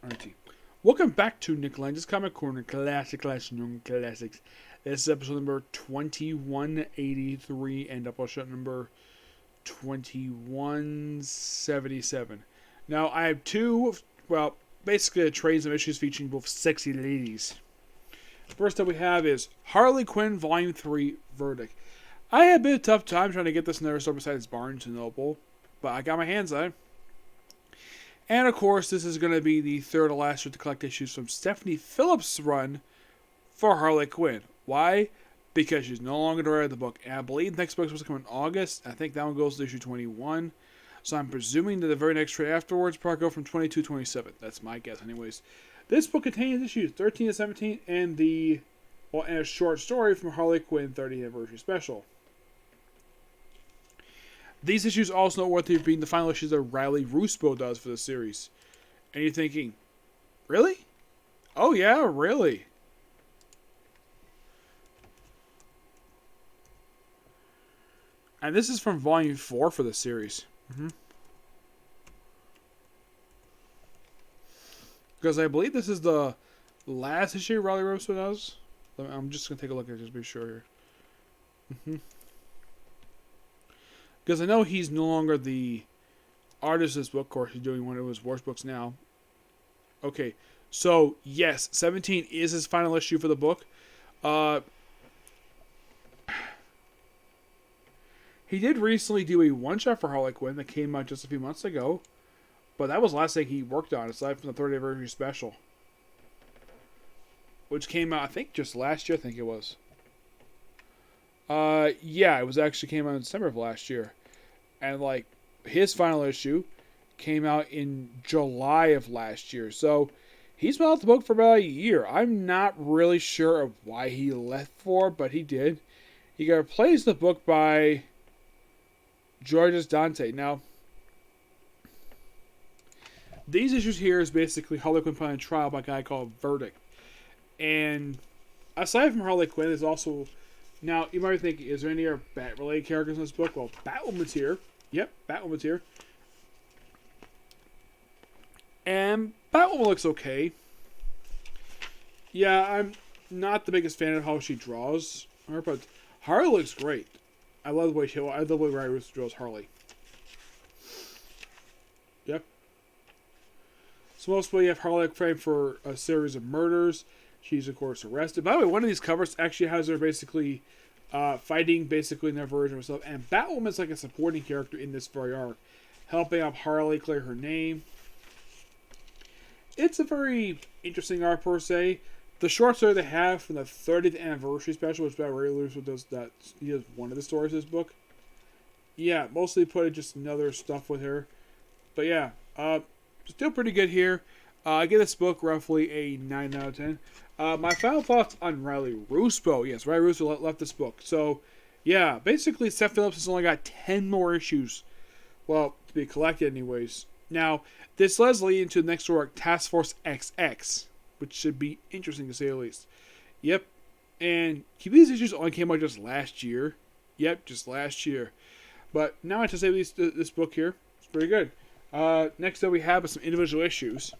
RT. Welcome back to Nick Lenz's Comic Corner, Classics. This is episode number 2183 and Doubleshot number 2177. Now, I have basically a trade of issues featuring both sexy ladies. First up we have is Harley Quinn Volume 3 Verdict. I had a bit of a tough time trying to get this in another store besides Barnes & Noble, but I got my hands on it. And of course, this is going to be the third to last year to collect issues from Stephanie Phillips' run for Harley Quinn. Why? Because she's no longer the writer of the book. And I believe the next book is supposed to come in August. I think that one goes to issue 21. So I'm presuming that the very next trade afterwards probably go from 22 to 27. That's my guess anyways. This book contains issues 13 to 17 and and a short story from Harley Quinn 30th Anniversary Special. These issues also noteworthy for being the final issues that Riley Ruspo does for the series. And you're thinking, really? Oh yeah, really? And this is from Volume 4 for the series. Because I believe this is the last issue Riley Ruspo does. I'm just going to take a look at it just to be sure here. Because I know he's no longer the artist of this book. Of course, he's doing one of his worst books now. Okay, so yes, 17 is his final issue for the book. He did recently do a one-shot for Harley Quinn that came out just a few months ago. But that was the last thing he worked on, aside from the 30th Anniversary Special. Which came out, I think, just last year, I think it was. Yeah, it was actually came out in December of last year. And, his final issue came out in July of last year. So, he's been out the book for about a year. I'm not really sure of why he left for, but he did. He got replaced in the book by Georges Dante. Now, these issues here is basically Harley Quinn put on trial by a guy called Verdict. And aside from Harley Quinn, there's also... Now, you might be thinking, is there any other Bat-related characters in this book? Well, Batwoman's here. Yep, Batwoman's here. And Batwoman looks okay. Yeah, I'm not the biggest fan of how she draws her, but Harley looks great. I love the way Riley Ruspo draws Harley. Yep. So mostly you have Harley framed for a series of murders. She's, of course, arrested. By the way, one of these covers actually has her basically fighting basically in their version of herself. And Batwoman's like a supporting character in this very arc, helping out Harley clear her name. It's a very interesting arc, per se. The short story they have from the 30th Anniversary Special, which Riley Ruspo does that. He does one of the stories of this book. Yeah, mostly put just another stuff with her. But yeah, still pretty good here. I give this book roughly a 9 out of 10. My final thoughts on Riley Ruspo. Yes, Riley Ruspo left this book. So, yeah, basically Seth Phillips has only got 10 more issues. Well, to be collected anyways. Now, this does lead into the next work, Task Force XX, which should be interesting to say the least. Yep, and these issues only came out just last year. Yep, just last year. But now I have to say this book here is pretty good. Next up we have some individual issues.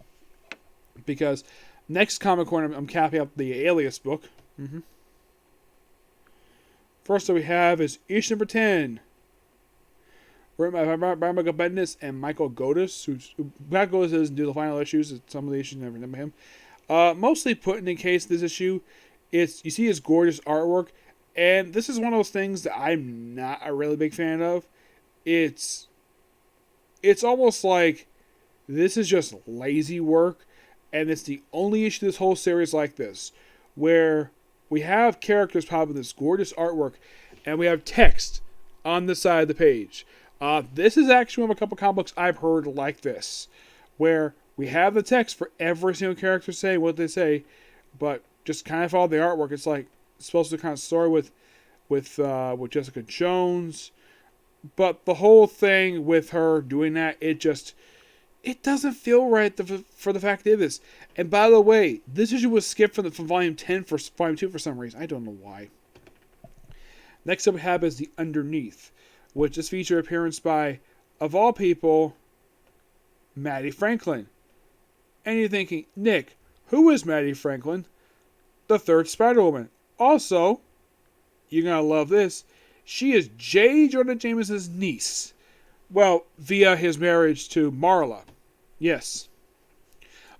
Because next Comic Corner, I'm capping up the Alias book. First up we have is issue number 10. Written by Michael Bendis and Michael Gotis. Michael Gotis doesn't do the final issues. Some of the issues never remember him. Mostly put in the case this issue, you see his gorgeous artwork. And this is one of those things that I'm not a really big fan of. It's almost like this is just lazy work. And it's the only issue of this whole series like this, where we have characters popping this gorgeous artwork, and we have text on the side of the page. This is actually one of a couple comic books I've heard like this, where we have the text for every single character saying what they say, but just kind of follow the artwork. It's like it's supposed to kind of story with Jessica Jones, but the whole thing with her doing that, it doesn't feel right for the fact that it is. And by the way, this issue was skipped from Volume 10 for Volume 2 for some reason. I don't know why. Next up we have is The Underneath, which is featured appearance by, of all people, Maddie Franklin. And you're thinking, Nick, who is Maddie Franklin? The third Spider-Woman. Also, you're going to love this, she is J. Jonah Jameson's niece. Well, via his marriage to Marla. Yes.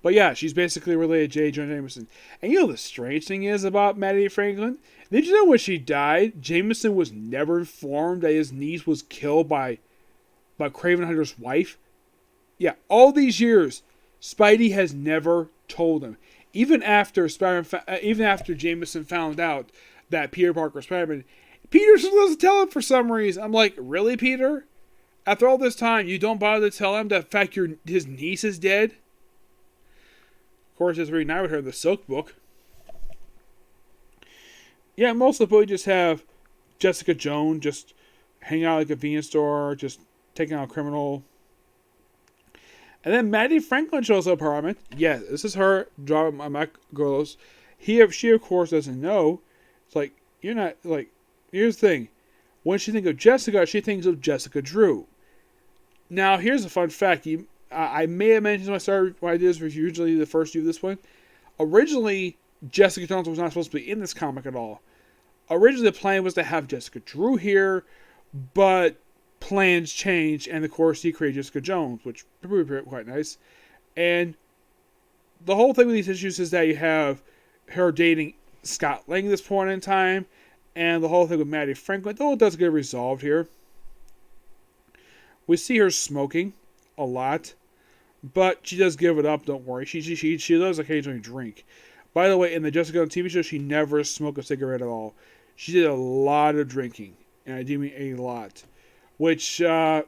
But yeah, she's basically related to J. Jonah Jameson. And you know the strange thing is about Maddie Franklin? Did you know when she died, Jameson was never informed that his niece was killed by Craven Hunter's wife? Yeah, all these years, Spidey has never told him. Even after Jameson found out that Peter Parker was Spider-Man, Peter still doesn't tell him for some reason. I'm like, really, Peter? After all this time, you don't bother to tell him that in fact his niece is dead? Of course, as we reunite with her in the Silk book. Yeah, most of the book just have Jessica Jones just hanging out at a convenience store, just taking out a criminal. And then Maddie Franklin shows up at her apartment. Yeah, this is her driving my girls. She of course doesn't know. It's like, you're not, like, here's the thing. When she thinks of Jessica, she thinks of Jessica Drew. Now, here's a fun fact. I may have mentioned when I did this review, usually the first view of this one. Originally, Jessica Jones was not supposed to be in this comic at all. Originally, the plan was to have Jessica Drew here, but plans changed, and of course, he created Jessica Jones, which would be quite nice. And the whole thing with these issues is that you have her dating Scott Lang at this point in time, and the whole thing with Maddie Franklin, though it does get resolved here. We see her smoking a lot, but she does give it up, don't worry. She does occasionally drink. By the way, in the Jessica Jones TV show, she never smoked a cigarette at all. She did a lot of drinking, and I do mean a lot. Which comes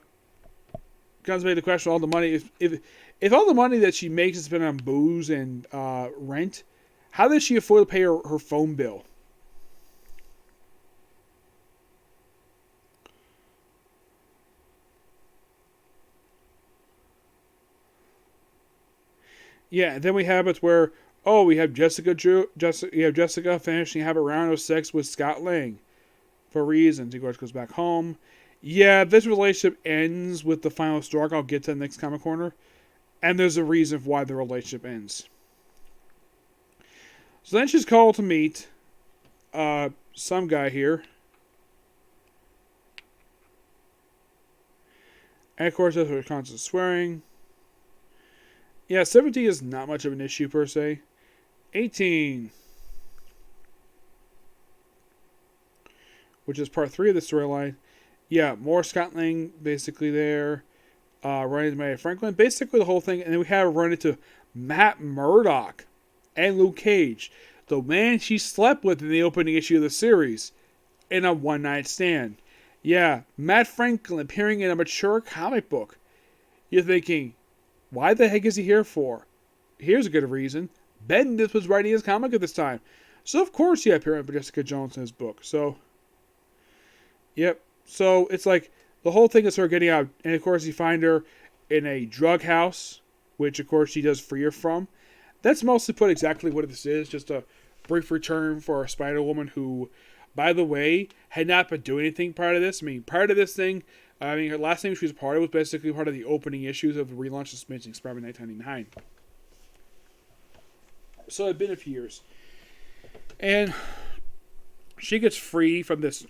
back to the question: all the money, if all the money that she makes is spent on booze and rent, how does she afford to pay her phone bill? Yeah, and then we have it where we have Jessica finishing have a round of sex with Scott Lang for reasons. Of course, goes back home. Yeah, this relationship ends with the final straw. I'll get to the next comic corner. And there's a reason why the relationship ends. So then she's called to meet some guy here. And of course, that's her constant swearing. Yeah, 17 is not much of an issue per se. 18. Which is part 3 of the storyline. Yeah, more Scott Lang basically there. Running into Maddie Franklin. Basically the whole thing. And then we have run into Matt Murdock and Luke Cage. The man she slept with in the opening issue of the series. In a one-night stand. Yeah, Matt Franklin appearing in a mature comic book. You're thinking, why the heck is he here for? Here's a good reason. Bendis was writing his comic at this time. So of course he appeared with Jessica Jones in his book. So, yep. So it's like the whole thing is her getting out. And of course you find her in a drug house. Which of course she does free her from. That's mostly put exactly what this is. Just a brief return for a Spider-Woman who, by the way, had not been doing anything prior to this. I mean, prior to this thing, her last thing she was part of was basically part of the opening issues of the relaunch of Amazing Spider-Man 1999. So it had been a few years. And she gets free from this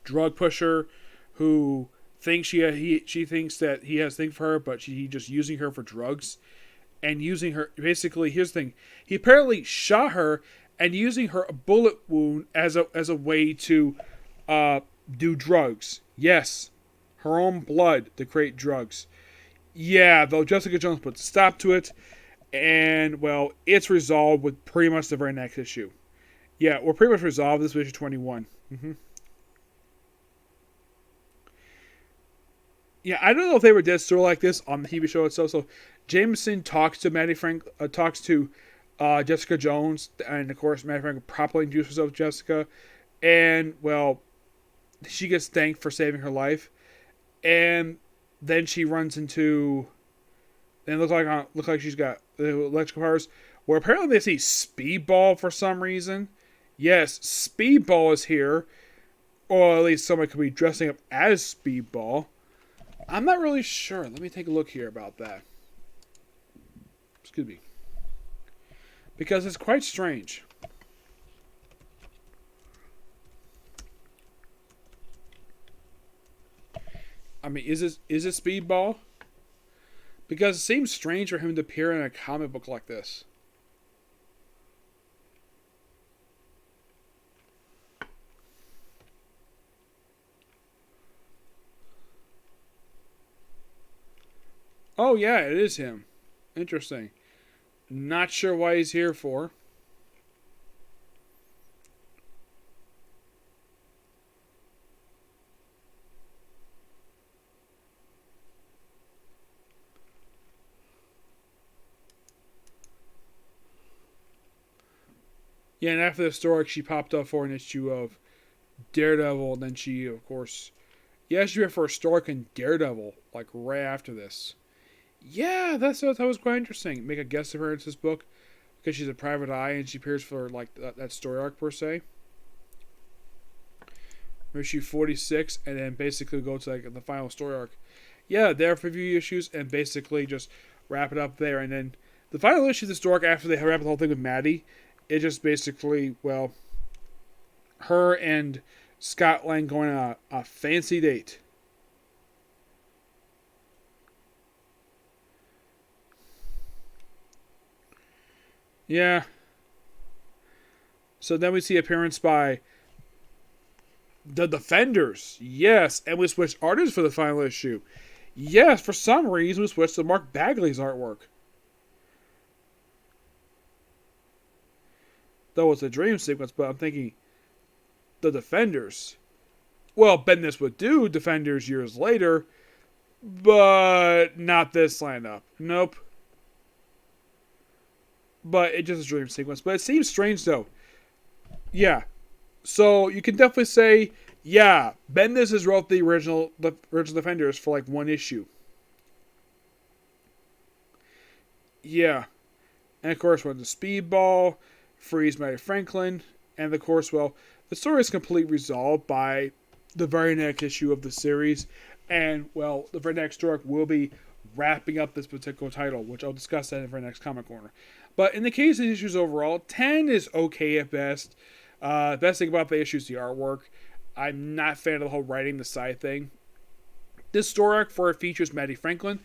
drug pusher who thinks she thinks that he has things for her, but he's just using her for drugs. And using her, basically, here's the thing. He apparently shot her and using her bullet wound as a way to do drugs. Yes, her own blood to create drugs. Yeah, though Jessica Jones put a stop to it. And, well, it's resolved with pretty much the very next issue. Yeah, we're pretty much resolved this issue 21. Mm-hmm. Yeah, I don't know if they were dead story like this on the TV show itself. So Jameson talks to Jessica Jones, and of course Maddie Frank properly introduces herself to Jessica, and well, she gets thanked for saving her life, and then she runs into, and it looks like she's got the electrical powers. Where apparently they see Speedball for some reason. Yes, Speedball is here, or at least somebody could be dressing up as Speedball. I'm not really sure. Let me take a look here about that. Excuse me. Because it's quite strange. I mean, is it Speedball? Because it seems strange for him to appear in a comic book like this. Oh yeah, it is him. Interesting. Not sure why he's here for. Yeah, and after the story, she popped up for an issue of Daredevil, and then she, of course, yeah, she went for a story in Daredevil, like right after this. Yeah, that was quite interesting. Make a guest appearance in this book because she's a private eye and she appears for like that story arc per se. Issue 46, and then basically go to like the final story arc. Yeah, there for a few issues and basically just wrap it up there. And then the final issue of the story arc after they wrap the whole thing with Maddie, it just basically, well, her and Scott Lang going on a fancy date. Yeah. So then we see appearance by the Defenders. Yes. And we switched artists for the final issue. Yes, for some reason we switched to Mark Bagley's artwork. Though it's a dream sequence, but I'm thinking the Defenders. Well, Bendis would do Defenders years later, but not this lineup. Nope. But it's just a dream sequence. But it seems strange though. Yeah. So you can definitely say, yeah, Bendis has wrote the original Defenders for like one issue. Yeah. And of course, with the Speedball, Freeze Mary Franklin, and of course, well, the story is completely resolved by the very next issue of the series. And, well, the very next story will be wrapping up this particular title, which I'll discuss that in the very next Comic Corner. But in the case of the issues overall, 10 is okay at best. Best thing about the issue is the artwork. I'm not a fan of the whole writing the side thing. This story arc for it features Maddie Franklin.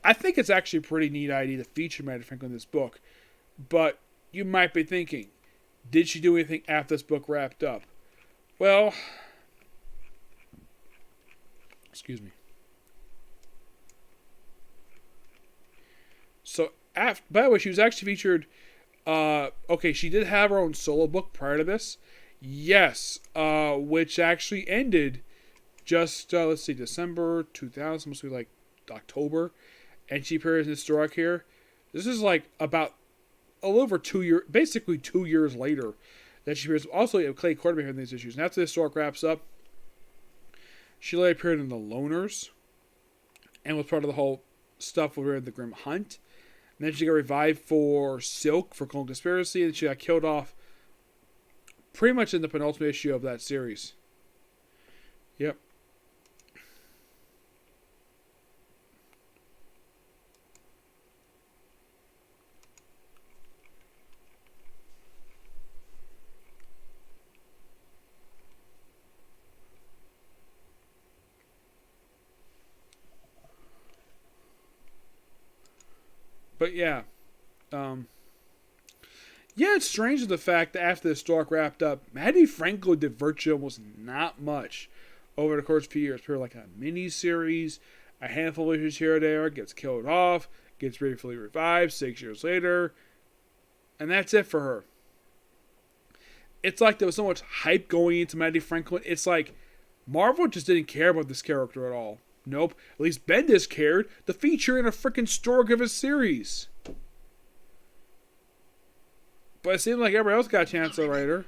I think it's actually a pretty neat idea to feature Maddie Franklin in this book. But you might be thinking, did she do anything after this book wrapped up? Well, excuse me. So, by the way, she was actually featured. Okay, she did have her own solo book prior to this. Yes, which actually ended just, let's see, December 2000, must be like October. And she appears in this story arc here. This is like about a little over 2 years, basically 2 years later, that she appears. Also, Clay Quarterback in these issues. And after this story arc wraps up, she later appeared in The Loners and was part of the whole stuff with the Grim Hunt. And then she got revived for Silk for Clone Conspiracy, and she got killed off pretty much in the penultimate issue of that series. Yep. But yeah. Yeah, it's strange the fact that after the story wrapped up, Maddie Franco did virtually almost not much over the course of a few years. Like a mini-series, a handful of issues here or there, gets killed off, gets briefly revived 6 years later, and that's it for her. It's like there was so much hype going into Maddie Franklin. It's like Marvel just didn't care about this character at all. Nope. At least Bendis cared to feature in a freaking story of a series. But it seemed like everybody else got a chance to write her.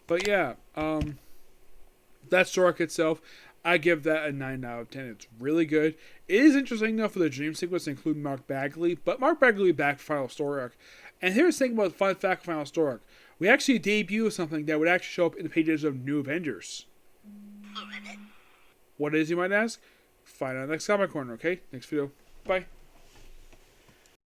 But yeah, that story arc itself, I give that a 9 out of 10. It's really good. It is interesting, though, for the dream sequence to include Mark Bagley, but Mark Bagley back for Final Story Arc. And here's the thing about the fun fact of Final Story Arc. We actually debut something that would actually show up in the pages of New Avengers. What is, you might ask? Find out next Comic Corner, okay? Next video. Bye.